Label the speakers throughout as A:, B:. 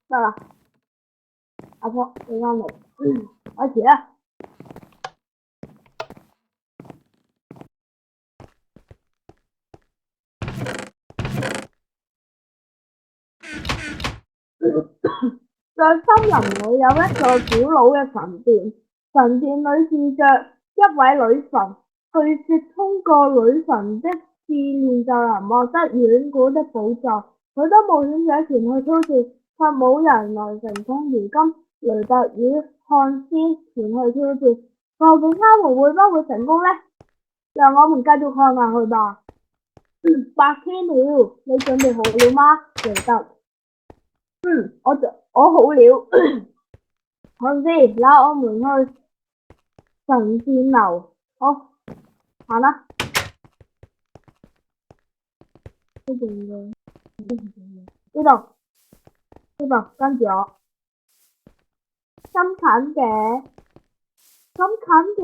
A: 得啦，阿婆你啱嚟，開始啦。在森林裏有一座古老嘅神殿，神殿裏住着一位女神，據說通過女神的試煉就能獲得遠古的寶藏。許多冒險者前去挑戰，卻冇人能成功。如今雷特與漢斯前去挑戰，究竟他們會不會成功呢？讓我們繼續看下去吧。白天了，你準備好了嗎，雷特？我好了。漢斯，那我們去神殿樓。好，行啦。呢度，跟住我。咁近嘅，咁近嘅。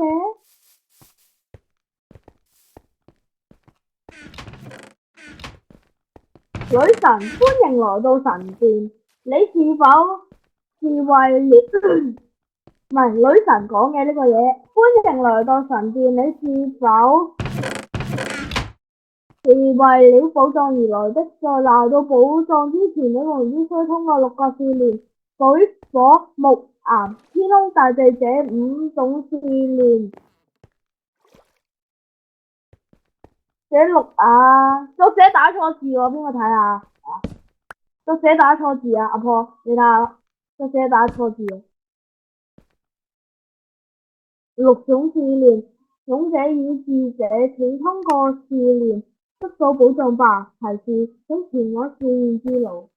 A: 女神，歡迎來到神殿。你是否是為了唔係女神講嘅呢個嘢？歡迎來到神殿，你是否是為了寶藏而來的？在拿到寶藏之前，你們必須通過6個試煉：水、火、木、岩、天空、大地這5種試煉。這6啊，作者打錯字喎，邊個睇下？作者打錯字啊，阿婆，你睇下，作者打錯字啊。6種試煉，勇者與智者，請通過試煉，得到寶藏吧。提示，請前往試煉之路。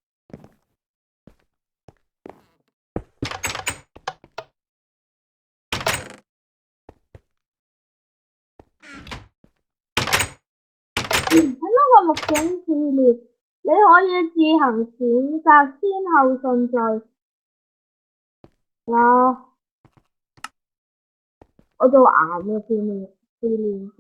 A: 喺呢個6種試煉，你可以自行選擇先後順序。我做岩嘅試煉先。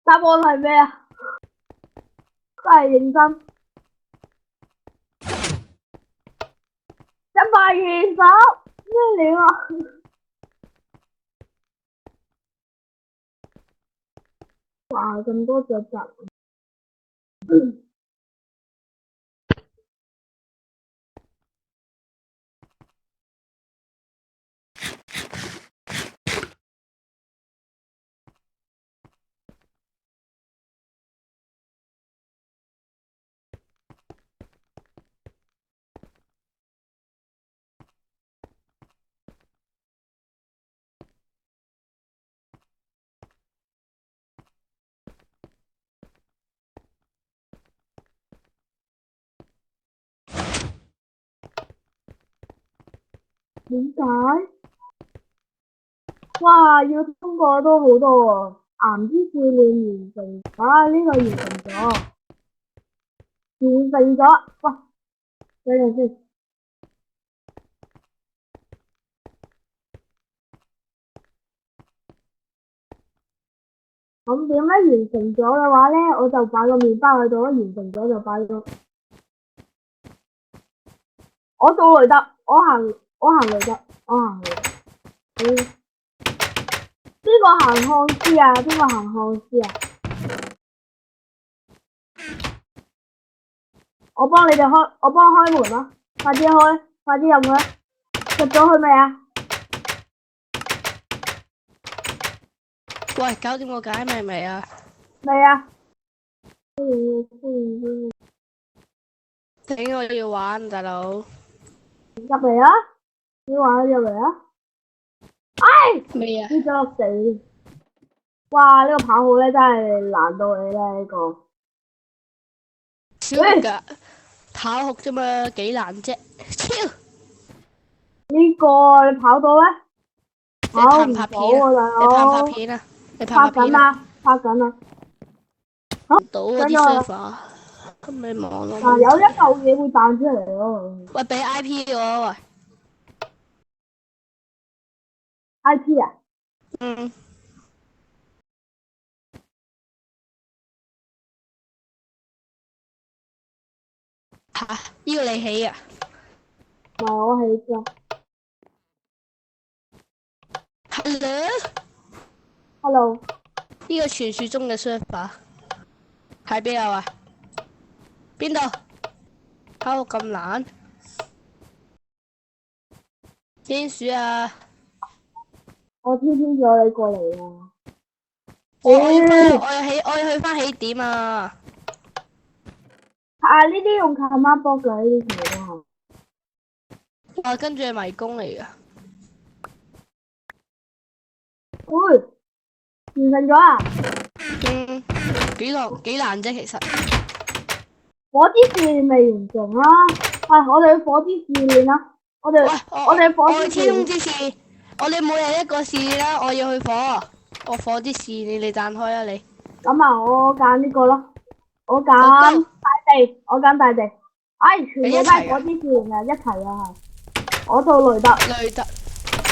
A: 答案係咩啊？真係認真。120咩料啊？哇，咁多隻雜。點解？哇，要通過都好多喎。岩之試煉完成，呢個完成咗，完成咗。喂，等陣先。咁點咧？完成咗嘅話咧，我就擺個麵包喺度咯。完成咗就擺咗。我做雷達，我行雷達，我行雷達。邊個行漢斯啊？邊個行漢斯啊？我幫你哋開，我幫開門啦！快啲開，快啲入去。入咗去未啊？
B: 喂，搞掂個解謎未啊？
A: 未啊？
B: 頂我要玩，大佬。
A: 入嚟啊！你話入嚟啊！哎，
B: 未啊？
A: 跌咗落地。哇！呢個跑好咧，真係難到你啦呢個。
B: 超噶，跑酷啫嘛，幾難啫？超！
A: 呢個你跑到咩？
B: 你拍唔拍片啊？
A: 大佬。
B: 你拍唔拍片啊？你拍唔
A: 拍
B: 拍片啊？
A: 緊啊！拍緊啊！
B: 到嗰啲 server，咁你望咯。
A: 嗱，有一嚿嘢會彈出嚟咯。
B: 喂，俾 IP 我喂。
A: IP 啊？
B: 嗯。吓，呢個你起啊？
A: 唔係我起㗎。
B: Hello。
A: Hello。
B: 呢個傳說中嘅 server 喺邊度啊？邊度？跑到咁難？邊鼠啊？
A: 我天天咗你過嚟啊！
B: 我要去翻起點啊！
A: 啊！呢啲用靠媽波嘅呢啲全部都係。
B: 哇，跟住係迷宮嚟噶。
A: 喂，完成咗啊！
B: 嗯，幾難啫，其實。
A: 火之試煉未完成啦，我哋去火之試煉啦，我哋火之
B: 天空之試，我哋每日一個試煉啦，我要去火，我火之試煉你彈開啊你。
A: 咁啊，我揀呢個咯，我揀大地，我揀大地，全部都係火之試煉啊，一齊啊，我做雷達，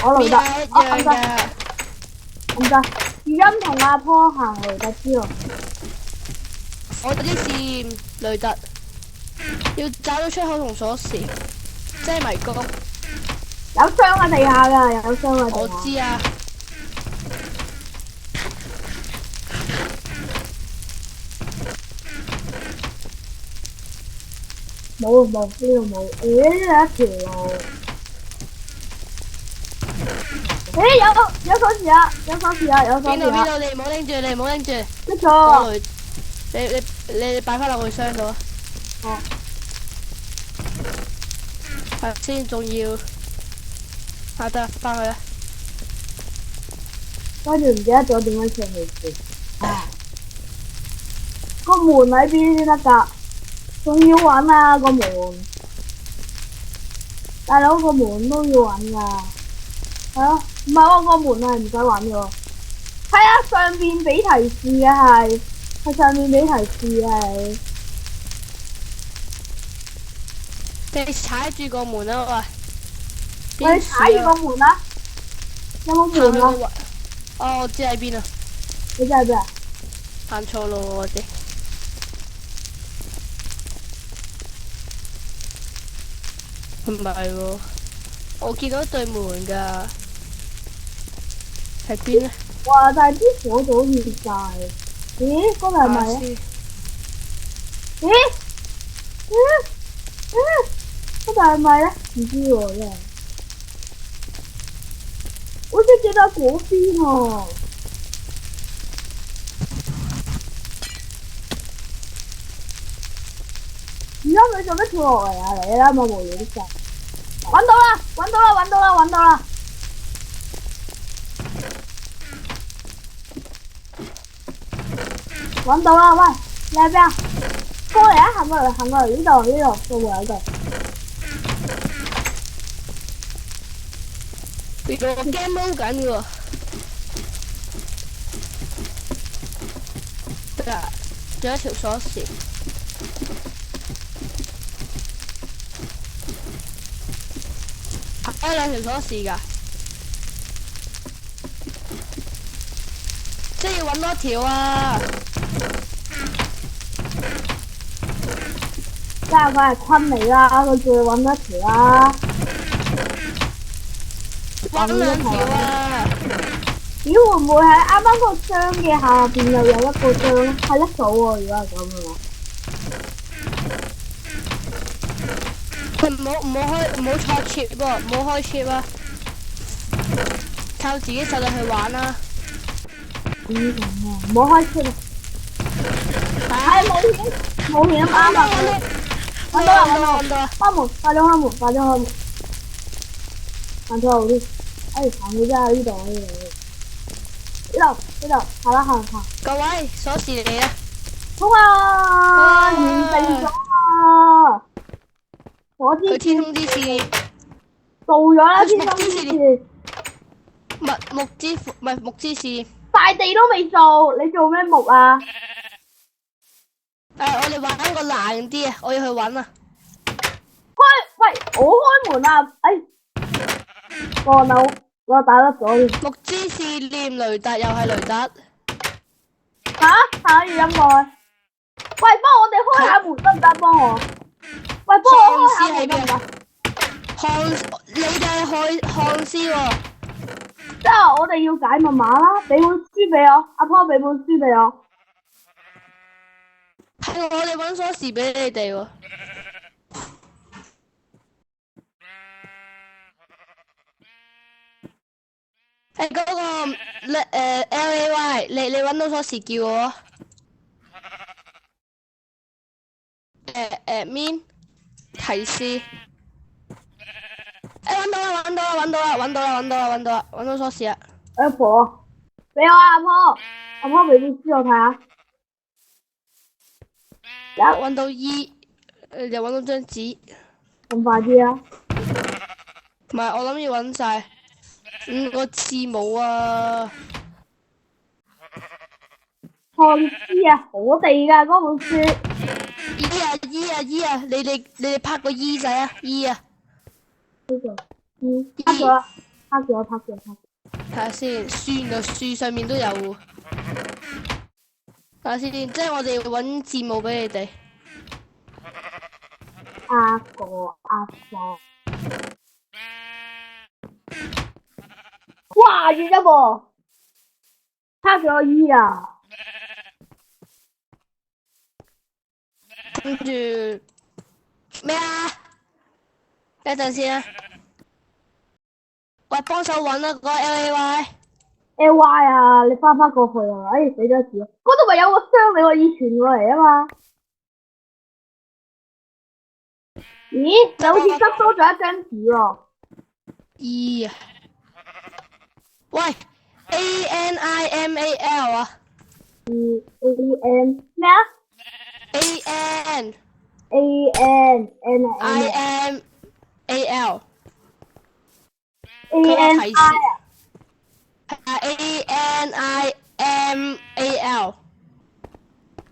A: 我雷達，唔得，語音同阿坡行雷達知喎。
B: 火之試煉雷達。要找到出口同鎖匙，即係迷宮。
A: 有箱喺地下噶，有箱喺地下。
B: 我知啊。
A: 冇，呢度冇。呢度一條路。有鎖匙啊！有鎖匙啊！
B: 邊度？你唔好拎住，你唔好拎住。
A: 出咗。
B: 你擺翻落去箱度啊。
A: 哦。
B: 係先，仲要得翻去啦。
A: 跟住唔記得咗點樣上去住。個門喺邊先得㗎？仲要揾啊個門，大佬個門都要揾㗎。係咯，唔係喎個門係唔使揾嘅喎。係啊，上邊俾提示嘅係上面俾提示嘅。
B: 你踩住個門啊喂！
A: 你踩住個門啦，有冇門啊？
B: 哦，我知喺邊啊。
A: 你知喺邊啊？
B: 行錯路我知。唔係喎，我見到對門噶，喺邊咧？
A: 哇！但係啲火咗滅晒。咦？嗰個係咪啊？咦？嗰個係咪咧？唔知喎，真係。好似見到嗰邊喎。而家你做咩跳落嚟啊？你啦，冇無聊啲嘢。揾到啦！揾到啦！揾到啦！揾到啦！揾到啦！喂，你喺邊啊？過嚟啊！行過嚟，行過嚟呢度，個門喺度。
B: 原來我 game mode 緊嘅喎。得啦，仲有一條鎖匙。有兩條鎖匙㗎，即係要揾多條啊！
A: 梗係佢係昆你啦，佢叫你揾一條啦。
B: 揾兩條啊！
A: 咦，會唔會喺啱啱個箱嘅下邊又有一個箱咧？係一組喎，如果係咁嘅話。
B: 佢唔好錯 chip 喎，唔好開 chip 啊！靠自己實力去玩啦。
A: 唔好開 chip 啊！係冒險啱啊！揾到啦！開門，快啲開門，快啲開門！行錯路啲，行去真係呢度。行啦行。
B: 各位，鎖匙嚟啊！
A: 通啊！完成咗啊！
B: 佢天空之匙
A: 做咗啦，天空之匙。
B: 木之匙。
A: 大地都未做，你做咩木啊？
B: 我哋玩個難啲啊！我要去揾啊！
A: 喂，我開門啊！我打得咗。
B: 木之試念雷達又係雷達。
A: 下月音樂。喂，幫我哋開下門得唔得？幫我。喂，幫我開下門得唔得？
B: 你哋係漢師喎。
A: 即係我哋要解密碼啦，俾本書俾我，阿พ่俾本書俾我。
B: 係我哋揾鎖匙俾你哋喎。嗰個LAY， 你揾到鎖匙叫我。面提示。揾到鎖匙啊！
A: 阿婆，俾我阿婆俾本書我睇下。
B: 揾到 E， 又揾到張紙。
A: 咁快啲啊！
B: 唔係，我諗要揾晒5個字母啊！
A: 漢詩啊，我哋㗎嗰本書。
B: E 啊！你哋拍個 E 仔啊 ！E 啊！
A: 呢個拍咗。
B: 睇下先，樹上面都有喎。睇下先，即係我哋要揾字母俾你哋。
A: 阿哥。哇！越一喎，拍咗 E 啊！
B: 跟住咩啊？一陣先啊！喂，幫手揾啊！個 LAY
A: 啊！你翻過去啊！死咗字，嗰度咪有個箱你可以傳過嚟啊嘛？咦？你好似執多咗一張紙喎。
B: E 啊！喂 ，ANIMAL 啊
A: ？AN 咩啊
B: ？ANIMAL。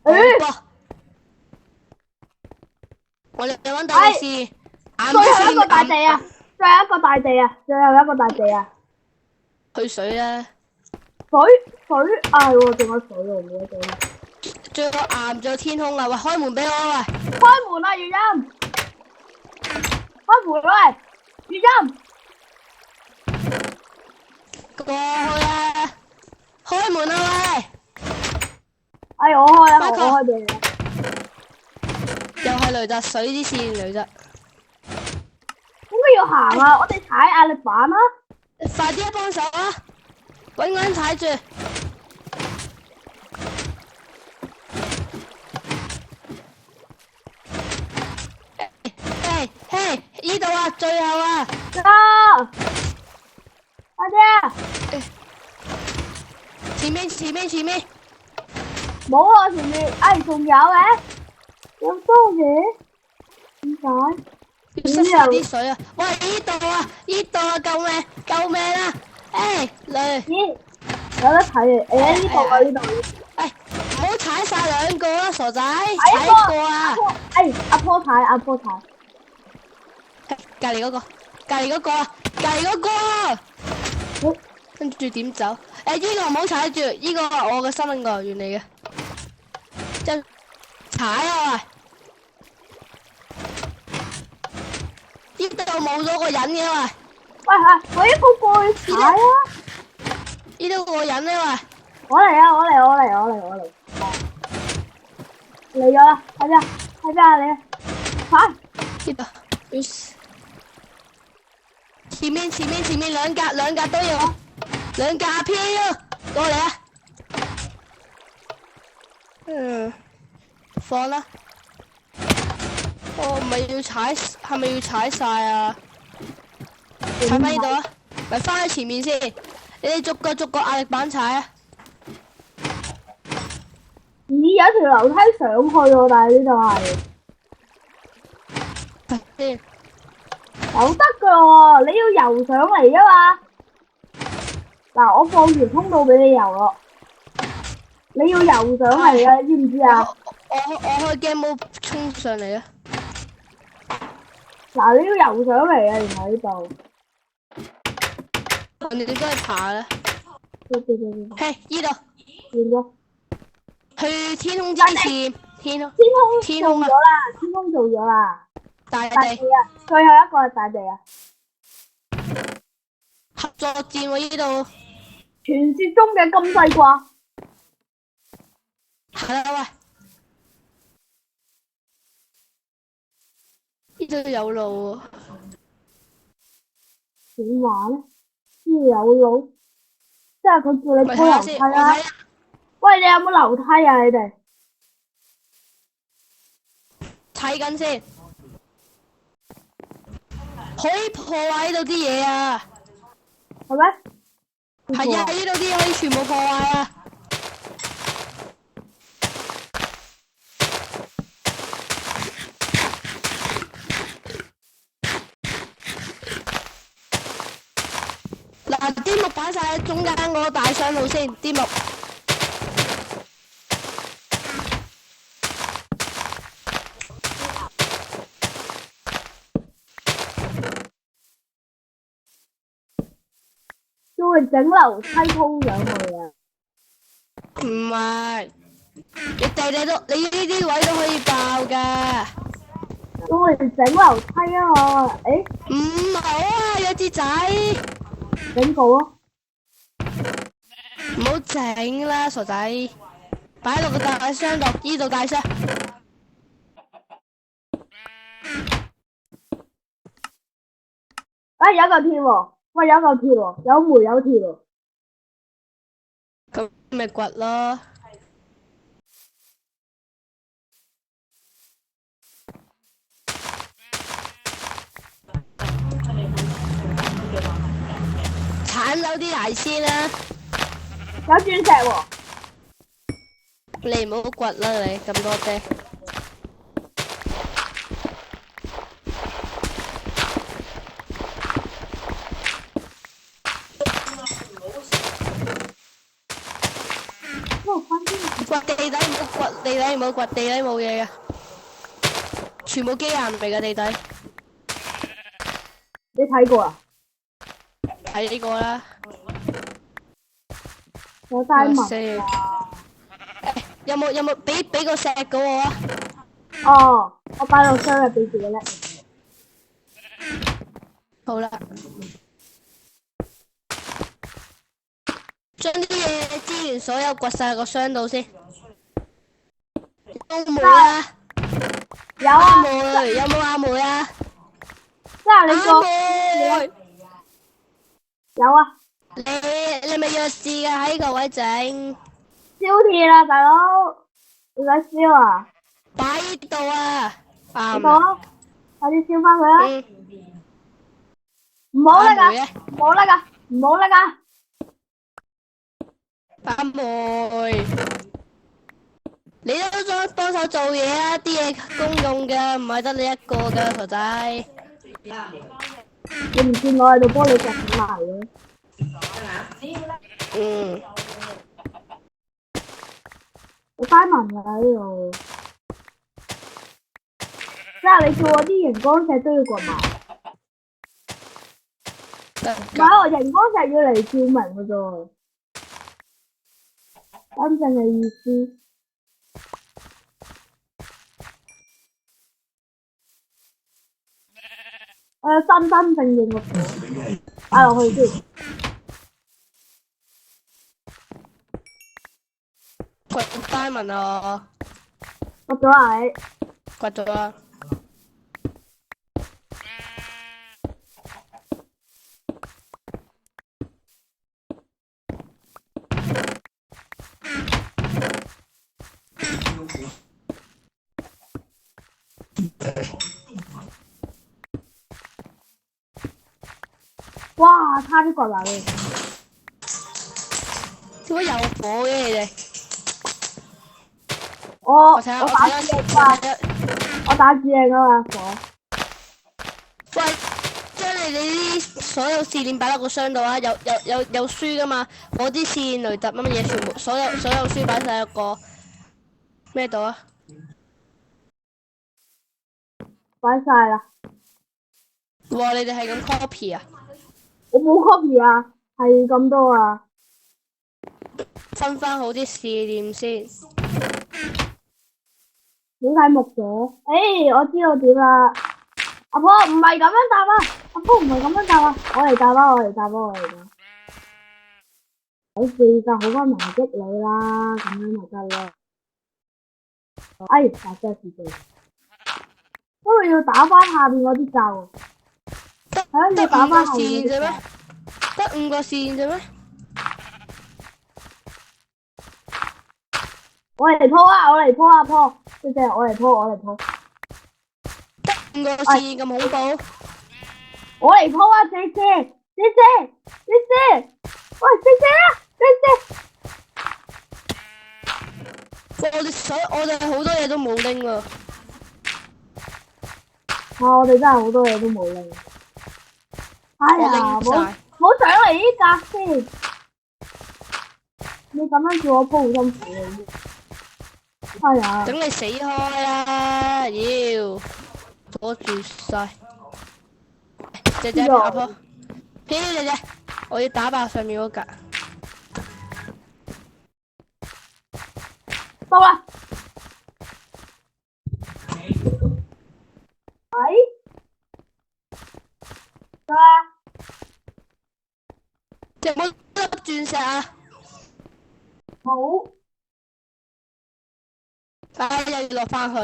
B: ANIMAL。我哋揾到嘅是
A: 最後一個大地啊！最後一個大地啊！
B: 去水啊！
A: 水係仲有水喎，唔記得咗。
B: 仲有個岩，仲有天空啊！喂，開門俾我喂！
A: 開門啊，月音！開門喂，月音！
B: 過去啊！開門啊喂！
A: 我開啊，我開俾你。
B: 又係雷達水之線雷達。
A: 點解要行啊？我哋踩壓力板啊！
B: 快啲幫手啊！搵個人踩住。嘿，呢度啊，最後啊！
A: 快啲！
B: 前面。
A: 冇啊，前面，仲有嘅，有多嘅？點解？
B: 要塞晒啲水啊！喂，呢度啊，呢度啊，救命，救命啊！誒，嚟，
A: 咦，有得睇嘅，呢度啊呢度。
B: 誒，唔好踩晒兩個啦，傻仔，
A: 踩
B: 踩一個啊！
A: 阿坡踩，阿坡踩。
B: 隔離嗰個，隔離嗰個啊，隔離嗰個啊！跟住點走？誒，呢個唔好踩住，呢個係我嘅生命來源嚟嘅。就踩啊！呢度冇咗個人嘅嘛？
A: 喂，我一個過去踩啊！
B: 呢度個人啊嘛？
A: 我嚟啊！我嚟！嚟咗啦！喺邊啊你？踩！
B: 呢度，前面兩格都有，兩格飄過嚟啊！放啦。我唔係要踩，係咪要踩晒啊？踩翻呢度啊！咪翻去前面先，你哋逐個壓力板踩啊！
A: 咦，有條樓梯上去喎，但係呢度係
B: 先
A: 有得噶喎，你要游上嚟啊嘛！嗱，我放條通道俾你游咯，你要游上嚟啊，知唔知啊？
B: 我開 game mode 衝上嚟啊！
A: 嗱，你要游上嚟啊，原來呢度。
B: 你哋都係爬啦。
A: 對。
B: 嘿，呢度。
A: 完咗。
B: 去天空之前，天空啊！
A: 天空做咗啦。
B: 大地
A: 啊，最後一個係大地啊。
B: 合作戰喎呢度。
A: 傳說中嘅金西瓜。
B: 係啦喂。呢度有路喎。
A: 點玩咧？呢度有路，即係佢叫你鋪樓梯啦。喂，你有冇樓梯啊？你哋
B: 睇緊先，可以破壞呢度啲嘢啊！
A: 係咩？
B: 係啊，呢度啲嘢可以全部破壞啊！嗱，啲木擺晒喺中間嗰個大箱度先，啲木。
A: 叫佢整樓梯通上去啊！
B: 唔係，你地都，你呢啲位都可以爆噶。
A: 叫佢整樓梯啊嘛！誒，
B: 唔好啊，弱智仔！
A: 整過咯。
B: 唔好整啦，傻仔！擺落個大箱度，呢度大箱。
A: 啊，有嚿鐵喎！喂，有嚿鐵喎，有煤有鐵喎。
B: 咁咪掘咯。鏟走啲泥先啦。
A: 有鑽石喎。
B: 你唔好掘啦，你咁多啫。掘地底唔好掘，地底唔好掘，地底冇嘢嘅，全部機械嚟嘅地底。
A: 你睇過啊？
B: 睇呢個啦。
A: 有帶文啊！
B: 有冇俾個石嘅我啊？
A: 哦，我擺落箱入邊自己叻。
B: 好啦，將啲嘢資源所有掘晒個箱度先。有煤啊！
A: 有啊！
B: 阿梅，有冇阿梅啊？
A: 即係你個
B: 阿梅
A: 有啊！
B: 你咪弱智㗎喺個位整。
A: 燒鐵啦，大佬！你想燒啊？
B: 擺呢度啊！啱
A: 呢度，快啲燒翻佢啦！唔好啦㗎，唔好啦㗎，唔好啦㗎！
B: 阿梅，你都幫手做嘢啊！啲嘢公用嘅，唔係得你一個㗎，傻仔。
A: 你唔見我喺度幫你夾緊埋嘅？
B: 嗯，
A: 我翻文㗎喺度，即係你叫我啲熒光石都要掘埋，
B: 得
A: 唔係我熒光石要嚟照明㗎啫，真正嘅意思。我有真真正正嘅火，擺落去先。
B: 掘 diamond 啊，
A: 掘咗啊你？
B: 掘咗啦。
A: 哇！差啲掘埋你。
B: 點解有火嘅你哋？
A: 我
B: 我睇下，我
A: 打
B: 睇
A: 字啊！
B: 下。
A: 我打字嚟㗎嘛火。
B: 喂，將你哋啲所有試煉擺落個箱度啊！有書噶嘛？我啲試煉雷特乜嘢全部所有書擺晒入個咩度啊？
A: 擺晒啦。
B: 哇！你哋係咁 copy 啊？
A: 我冇 copy 啊，係咁多啊。
B: 分翻好啲試煉先。
A: 點解木咗？誒，我知道點啦。阿婆唔係咁樣答啊！阿婆唔係咁樣答啊！我嚟答啊！我嚟答啊！我嚟答。我試就好翻埋擊你啦，咁樣就得啦。哎，大隻事情，不過要打翻下邊嗰啲咒。係啊，要打翻後邊嗰啲咒。
B: 得5個試煉啫咩？
A: 我嚟鋪啊！我嚟鋪啊！鋪，謝謝，我嚟鋪，我嚟鋪。
B: 得5個試煉咁恐怖？
A: 我嚟鋪啊！謝謝，謝謝，謝謝，喂，謝謝啊！謝謝。
B: 我哋好多嘢都冇拎喎。
A: 我哋真係好多嘢都冇拎。哎呀，冇上嚟呢格先。你咁樣叫我鋪好辛苦啊！哎呀，
B: 等你死開啦！妖，阻住晒。姐阿婆，姐姐，我要打爆上面嗰格。
A: 到啦。得啦。
B: 有冇粒鑽石啊？
A: 冇。
B: 又要落翻去。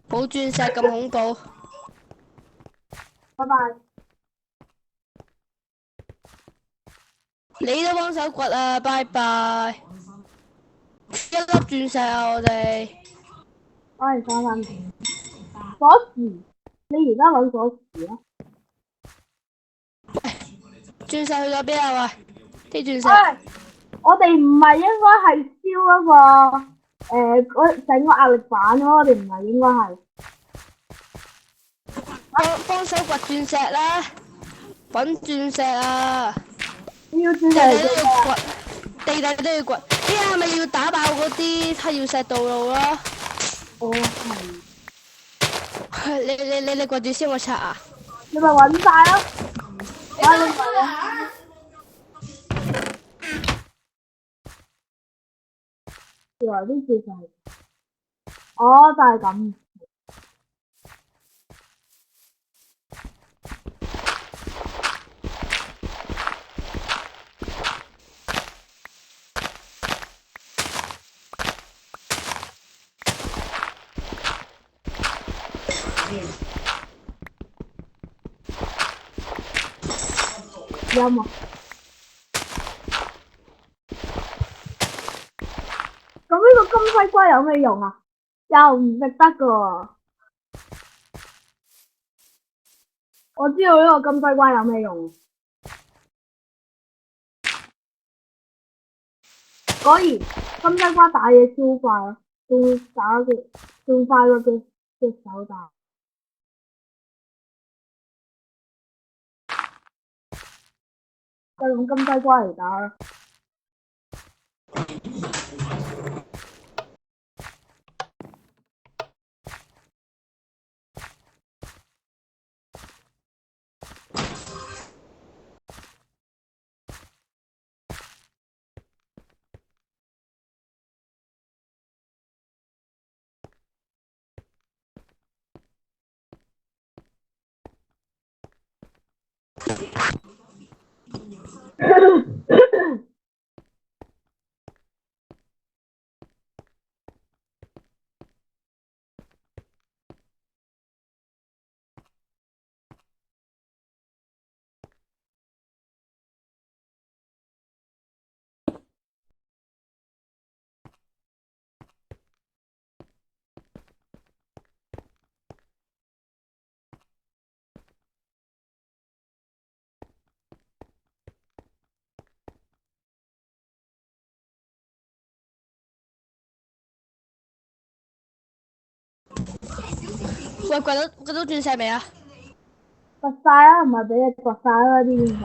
B: 冇鑽石咁恐怖。
A: 拜拜。
B: 你都幫手掘啊！拜拜。一粒鑽石啊！我哋。
A: 我嚟翻翻鎖匙，你而家揾鎖匙啊？
B: 喂，鑽石去咗邊啊？喂，啲鑽石。
A: 我哋唔係應該係燒嗰個整個壓力板咯，我哋唔係應該係。
B: 幫手掘鑽石啦！揾鑽石啊！
A: 要鑽石嚟做咩？
B: 地底都要掘。呢下係咪要打爆嗰啲黑曜石道路咯？
A: 哦，係。
B: 你掘住先，我拆啊！
A: 你咪揾晒咯。啊，你咪原來呢次就係，哦，就係咁。音啊！咁呢個金西瓜有咩用啊？又唔食得噶。我知道呢個金西瓜有咩用。果然金西瓜打嘢超快啊，仲打嘅仲快過佢隻手打。就用金西瓜嚟打啦。
B: 喂，掘到鑽石未啊？
A: 掘晒啦，唔係俾你掘晒啦啲鑽石。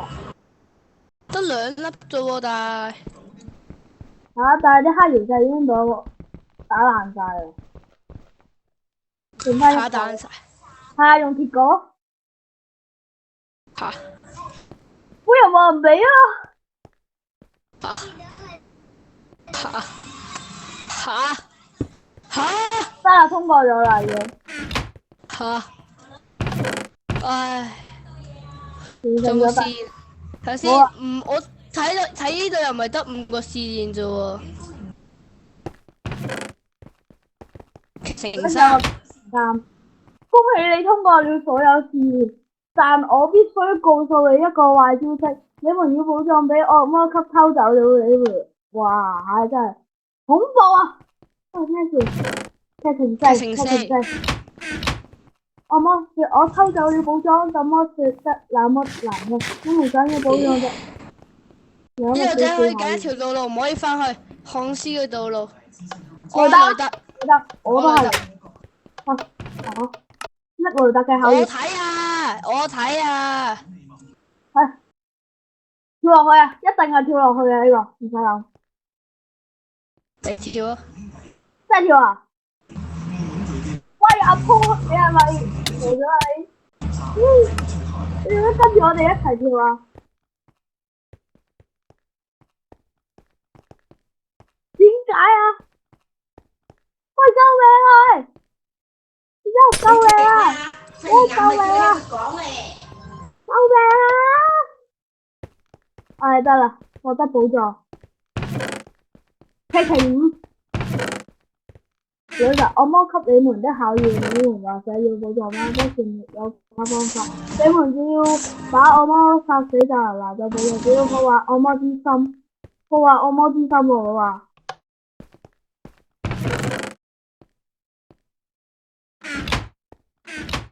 B: 得2粒啫喎，但係
A: 但係啲黑曜石已經俾我打爛晒啦，剩翻一個。
B: 打彈晒
A: 用鐵果。
B: 嚇
A: 喂，又冇人俾啊！得啦，通過咗啦已經。
B: 唉，
A: 仲
B: 仲有試驗，頭先
A: 好啊
B: 我睇呢度又唔係得5個試驗啫喎，乘3。
A: 恭喜你通過了所有試驗，但我必須告訴你一個壞消息，你們要保障俾惡魔級偷走了你們。哇，真係恐怖啊！咩事？劇情4。惡魔說我偷走了寶藏，怎麼說得那麼難呢？你們想要寶藏嘅？
B: 呢個仔可以揀一條道路，唔可以翻去漢斯嘅道路。
A: 雷德，我都係。乜雷德嘅口語？
B: 我睇啊。
A: 係跳落去啊！一定係跳落去啊！呢個唔使諗。
B: 你跳啊！
A: 真係跳啊！喂，阿鋪，你係咪嚟咗你？你做乜跟住我哋一齊跳啊？點解啊？喂，救命啊！救命啊！救命啊！救命啊！得啦，獲得寶藏。劇情5。有日惡魔給你們的考驗，你們或者要寶藏嗎？不是沒有其他方法，你們只要把惡魔殺死就能拿到寶藏，只要破壞惡魔之心，我話。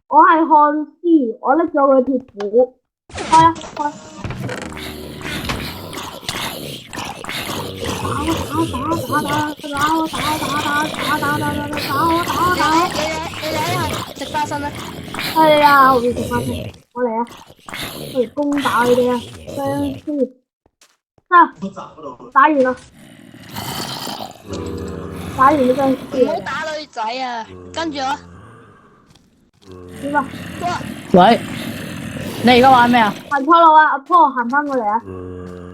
A: 我係漢斯，我拎咗佢鐵斧，開啊開！
B: 打！食花生啦！
A: 係啊，後面食花生，我嚟啊！我嚟攻打你哋啊！僵屍，打完啦！打完啲僵屍。
B: 唔好打女仔啊！跟住我。
A: 點啊？
C: 喂，你而家玩咩啊？
A: 行錯路啊！阿婆行翻過嚟啊！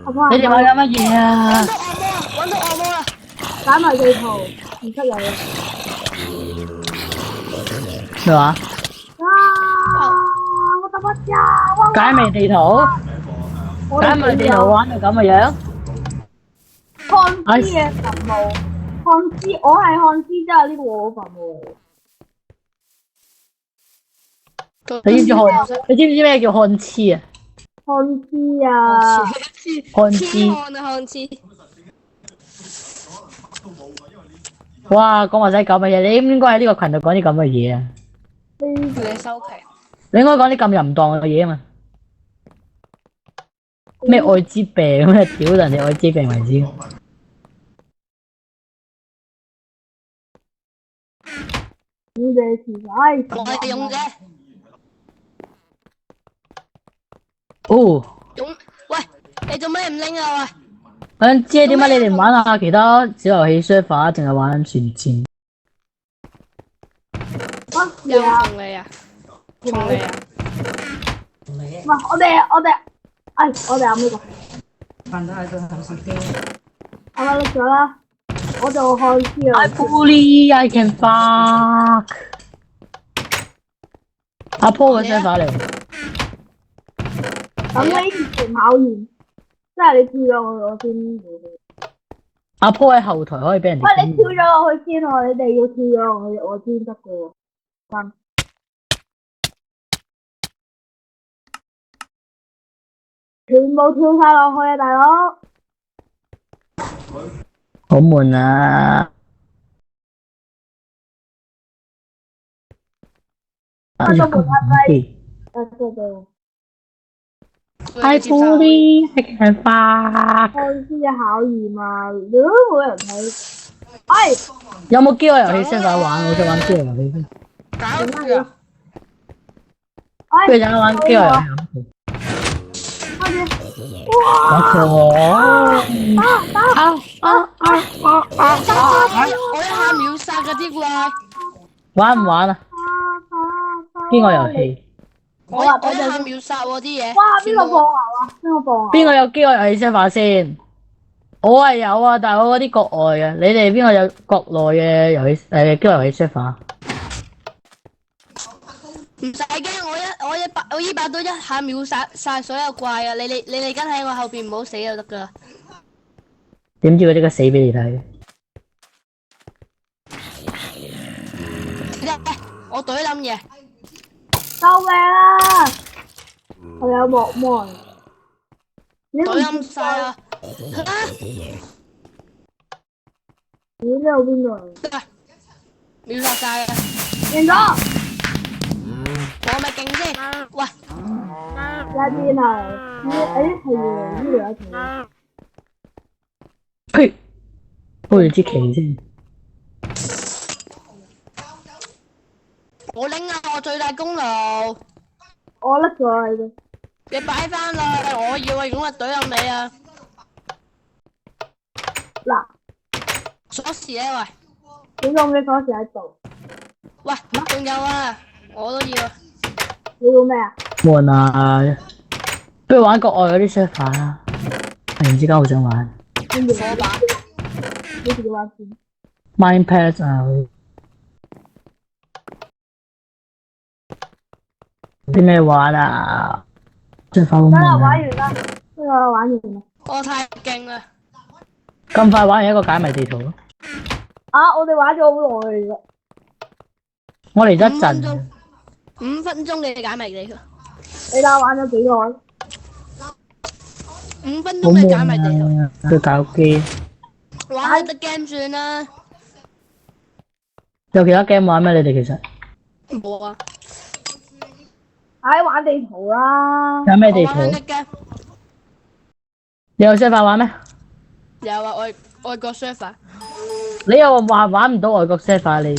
A: 阿婆，
C: 你哋玩緊乜嘢啊？
B: 搵到惡魔啦！
A: 解埋地圖，唔出嚟啦！
C: 咩話？
A: 我得乜呀？
C: 解密地圖？解密地圖玩到咁嘅樣？
A: 漢斯嘅墳墓，漢斯，我係漢斯，即係呢個我墳墓嚟。
C: 你知唔知咩叫漢痴啊？
A: 漢斯啊！
C: 漢痴。
B: 漢痴。
C: 哇，講話仔咁嘅嘢，你應該喺呢個群度講啲咁嘅嘢啊！
B: 你收皮。
C: 你應該講啲咁淫蕩嘅嘢啊嘛！咩愛滋病咩？屌人哋愛滋病為止。
A: 你哋其實唉，
B: 我係勇者，
C: 哦，
B: 勇，喂，你做咩唔拎啊？
C: 我想知點解你哋唔玩下其他小遊戲 server，淨係玩傳戰？
A: 乜
B: 喂，有
A: 事啊？
B: 冇同你啊？同你啊？
A: 唔係我哋，唉，我哋有咩個？我拎咗啦，我就開始
C: I
A: 啦。
C: fully I can fuck。阿坡嘅 server 嚟，
A: 等你完全考驗，即係你跳咗我先會去。
C: 阿坡喺後台可以俾人哋
A: 喂，你跳
C: 檢驗。
A: 咗落去先喎，你哋要跳咗落去，我先得嘅喎。真。全部跳晒落去啊，大佬！
C: 好悶啊！
A: 我都冇法雞。對。
C: I fully I can fuck。
A: 開始嘅考驗啊，都冇人睇。哎，
C: 有冇飢餓遊戲 server 玩？我想玩飢餓遊戲先。
B: 搞住啊！
A: 哎，
C: 不如陣間玩飢餓遊戲。
A: 開始。
C: 我錯。
B: 我一下秒殺嗰啲怪，
C: 玩唔玩啊？飢餓遊戲。
B: 我一下秒殺喎啲嘢。
A: 哇！邊個放牛啊？邊個放牛？
C: 邊個有飢餓遊戲 server 先？我係有啊，但係我嗰啲國外嘅。你哋邊個有國內嘅遊戲飢餓遊戲 server？
B: 唔使驚，我依把刀一下秒殺晒所有怪啊！你哋跟喺我後邊唔好死就得噶啦。
C: 點知佢即刻死俾你睇？
B: 我懟冧嘢，
A: 救命啊！我有木門。你
B: 懟冧晒啊！
A: 你呢度邊度？
B: 秒殺晒啊！
A: 贏咗！
B: 我咪勁先，喂！
A: 一邊係，係呢兩條。
C: 呸！開住支旗先。
B: 我拎啊！我最大功勞，
A: 我甩咗你哋。
B: 你擺翻啦！我要啊，咁我懟冧你啊！
A: 嗱，
B: 鎖匙咧，喂！
A: 點解嘅鎖匙喺度？
B: 喂，仲有啊！我都要啊！
A: 你要咩啊？
C: 悶啊！不如玩國外嗰啲 server 啦。突然之間好想玩。
A: 跟住
B: 火把，
A: 你自己玩先。
C: Minepad 啊，有啲咩玩啊？真係發好
A: 得啦，
C: 悶啊！
A: 玩完啦，呢個玩完啦。
B: 我太勁啦！
C: 咁快玩完一個解謎地圖咯。
A: 啊！我哋玩咗好耐啦。
C: 我嚟得
B: 5
C: 一陣。
B: 分鐘，5分鐘嘅解謎地圖
A: 你睇下玩咗幾耐
B: ，5分
C: 好
B: 鐘嘅解謎地圖，
C: 悶啊！對打機。
B: 玩下得 game 算啦。
C: 有其他 game 玩咩？你哋其實
B: 冇啊！
A: 唉，玩地圖啦。
C: 有咩地圖？
B: 我玩得 game
C: 你有 server 玩咩？
B: 有啊，外國 server。
C: 你又話玩唔到外國 server 你？